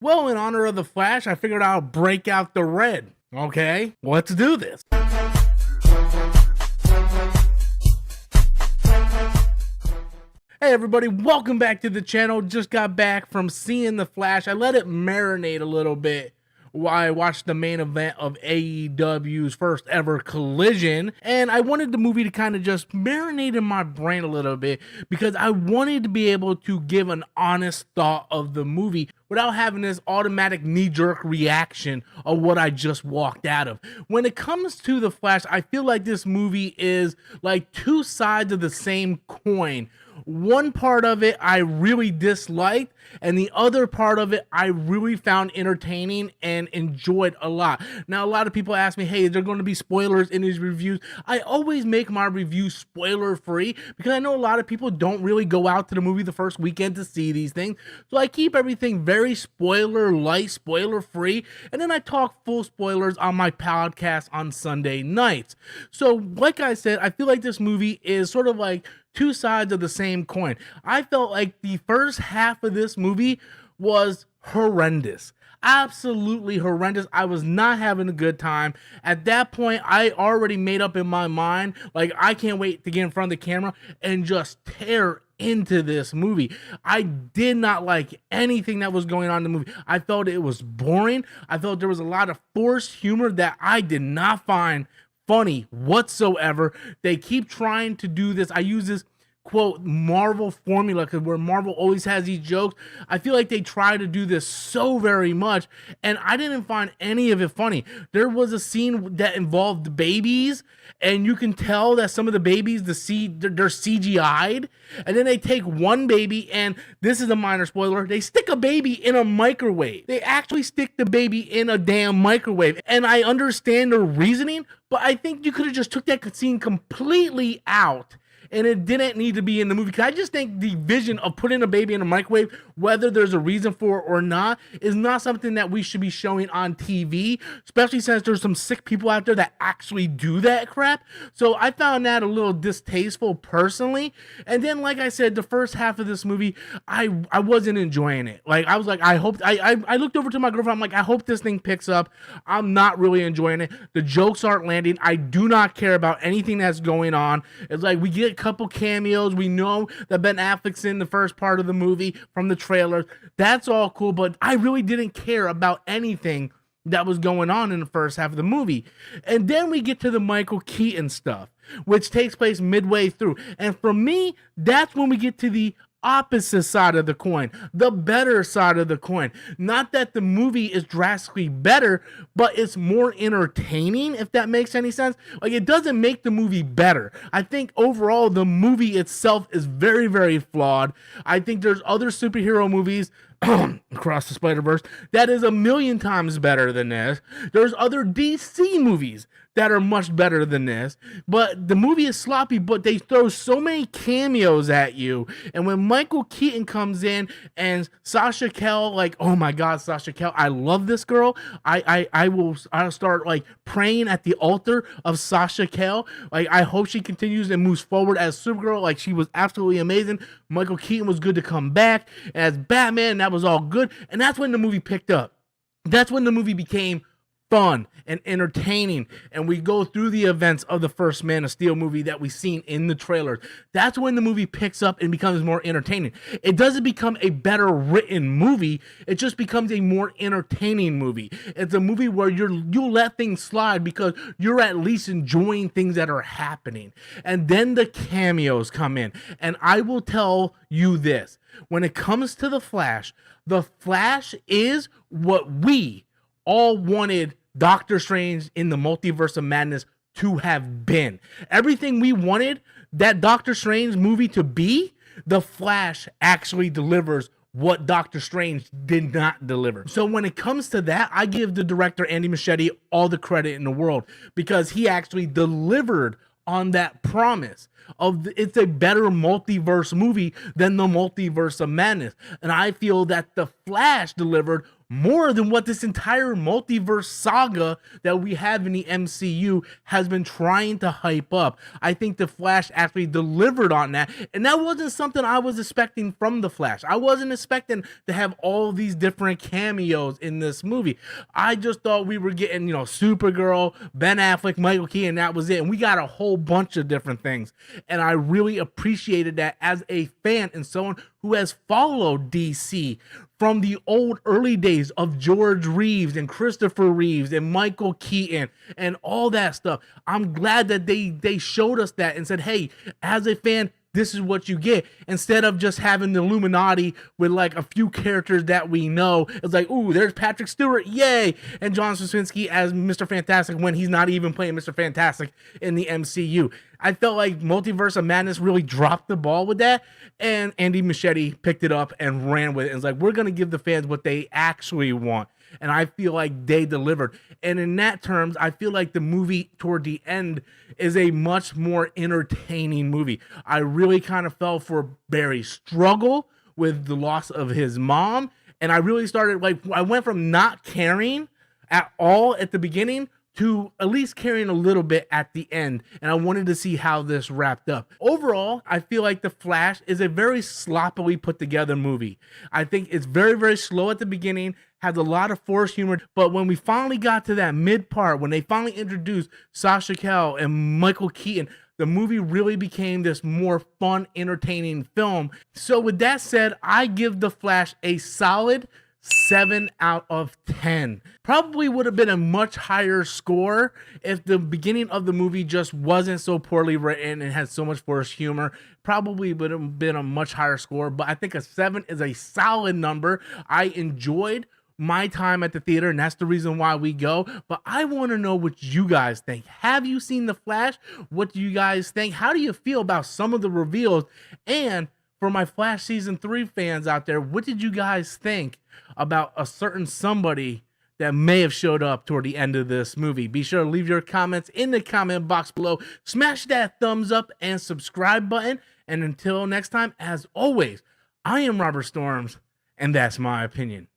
Well, in honor of the Flash, I figured I'll break out the red. Okay, let's do this. Hey everybody, welcome back to the channel. Just got back from seeing the Flash. I let it marinate a little bit while I watched the main event of AEW's first ever Collision, and I wanted the movie to kind of just marinate in my brain a little bit because I wanted to be able to give an honest thought of the movie without having this automatic knee-jerk reaction of what I just walked out of. When it comes to the Flash, I feel like this movie is like two sides of the same coin. One part of it I really disliked, and the other part of it I really found entertaining and enjoyed a lot. Now, a lot of people ask me, hey, is there going to be spoilers in these reviews? I always make my reviews spoiler free because I know a lot of people don't really go out to the movie the first weekend to see these things. So I keep everything very spoiler light, spoiler free, and then I talk full spoilers on my podcast on Sunday nights. So like I said, I feel like this movie is sort of like two sides of the same coin. I felt like the first half of this movie was horrendous. Absolutely horrendous. I was not having a good time. At that point, I already made up in my mind, like, I can't wait to get in front of the camera and just tear into this movie. I did not like anything that was going on in the movie. I felt it was boring. I felt there was a lot of forced humor that I did not find funny whatsoever. They keep trying to do this. I use this quote Marvel formula because where Marvel always has these jokes. I feel like they try to do this so very much, and I didn't find any of it funny. There was a scene that involved babies, and you can tell that some of the babies, they're CGI'd, and then they take one baby, and this is a minor spoiler, they stick a baby in a microwave. They actually stick the baby in a damn microwave, and I understand the reasoning, but I think you could have just took that scene completely out, and it didn't need to be in the movie. Because I just think the vision of putting a baby in a microwave, whether there's a reason for it or not, is not something that we should be showing on TV, especially since there's some sick people out there that actually do that crap. So I found that a little distasteful personally. And then, like I said, the first half of this movie, I wasn't enjoying it. Like, I was like, I looked over to my girlfriend, I'm like, I hope this thing picks up. I'm not really enjoying it. The jokes aren't landing. I do not care about anything that's going on. It's like, we get couple cameos. We know that Ben Affleck's in the first part of the movie from the trailers. That's all cool, but I really didn't care about anything that was going on in the first half of the movie. And then we get to the Michael Keaton stuff, which takes place midway through. And for me, that's when we get to the opposite side of the coin, the better side of the coin. Not that the movie is drastically better, but it's more entertaining, if that makes any sense. Like, it doesn't make the movie better. I think overall the movie itself is very, very flawed. I think there's other superhero movies across the Spider-Verse that is a million times better than this. There's other DC movies that are much better than this, but the movie is sloppy, but they throw so many cameos at you. And when Michael Keaton comes in and Sasha Kell, like, oh my God, Sasha Kell, I love this girl. I'll start like praying at the altar of Sasha Kell. Like, I hope she continues and moves forward as Supergirl. Like, she was absolutely amazing. Michael Keaton was good to come back as Batman. That was all good. And that's when the movie picked up. That's when the movie became fun and entertaining, and we go through the events of the first Man of Steel movie that we've seen in the trailers. That's when the movie picks up and becomes more entertaining. It doesn't become a better written movie, it just becomes a more entertaining movie. It's a movie where you'll let things slide because you're at least enjoying things that are happening. And then the cameos come in, and I will tell you this, when it comes to the Flash is what we all wanted Doctor Strange in the Multiverse of Madness to have been. Everything we wanted that Doctor Strange movie to be, the Flash actually delivers what Doctor Strange did not deliver. So when it comes to that, I give the director Andy Muschietti all the credit in the world because he actually delivered on that promise of it's a better multiverse movie than the Multiverse of Madness. And I feel that the Flash delivered more than what this entire multiverse saga that we have in the MCU has been trying to hype up. I think the Flash actually delivered on that, and that wasn't something I was expecting from the Flash. I wasn't expecting to have all these different cameos in this movie. I just thought we were getting, Supergirl, Ben Affleck, Michael Keaton, and that was it. And we got a whole bunch of different things. And I really appreciated that as a fan and someone who has followed DC from the old early days of George Reeves and Christopher Reeves and Michael Keaton and all that stuff. I'm glad that they showed us that and said, hey, as a fan, this is what you get. Instead of just having the Illuminati with like a few characters that we know. It's like, ooh, there's Patrick Stewart, yay! And John Krasinski as Mr. Fantastic when he's not even playing Mr. Fantastic in the MCU. I felt like Multiverse of Madness really dropped the ball with that, and Andy Muschietti picked it up and ran with it. And it's like, we're going to give the fans what they actually want. And I feel like they delivered. And in that terms, I feel like the movie toward the end is a much more entertaining movie. I really kind of fell for Barry's struggle with the loss of his mom. And I really started, I went from not caring at all at the beginning to at least caring a little bit at the end. And I wanted to see how this wrapped up. Overall, I feel like The Flash is a very sloppily put together movie. I think it's very, very slow at the beginning, has a lot of forced humor, but when we finally got to that mid part, when they finally introduced Sasha Calle and Michael Keaton, the movie really became this more fun, entertaining film. So with that said, I give The Flash a solid 7 out of 10. Probably would have been a much higher score if the beginning of the movie just wasn't so poorly written and had so much forced humor. Probably would have been a much higher score, but I think a 7 is a solid number. I enjoyed my time at the theater, and that's the reason why we go. But I want to know what you guys think. Have you seen The Flash? What do you guys think? How do you feel about some of the reveals? And for my Flash Season 3 fans out there, what did you guys think about a certain somebody that may have showed up toward the end of this movie? Be sure to leave your comments in the comment box below. Smash that thumbs up and subscribe button. And until next time, as always, I am Robert Storms, and that's my opinion.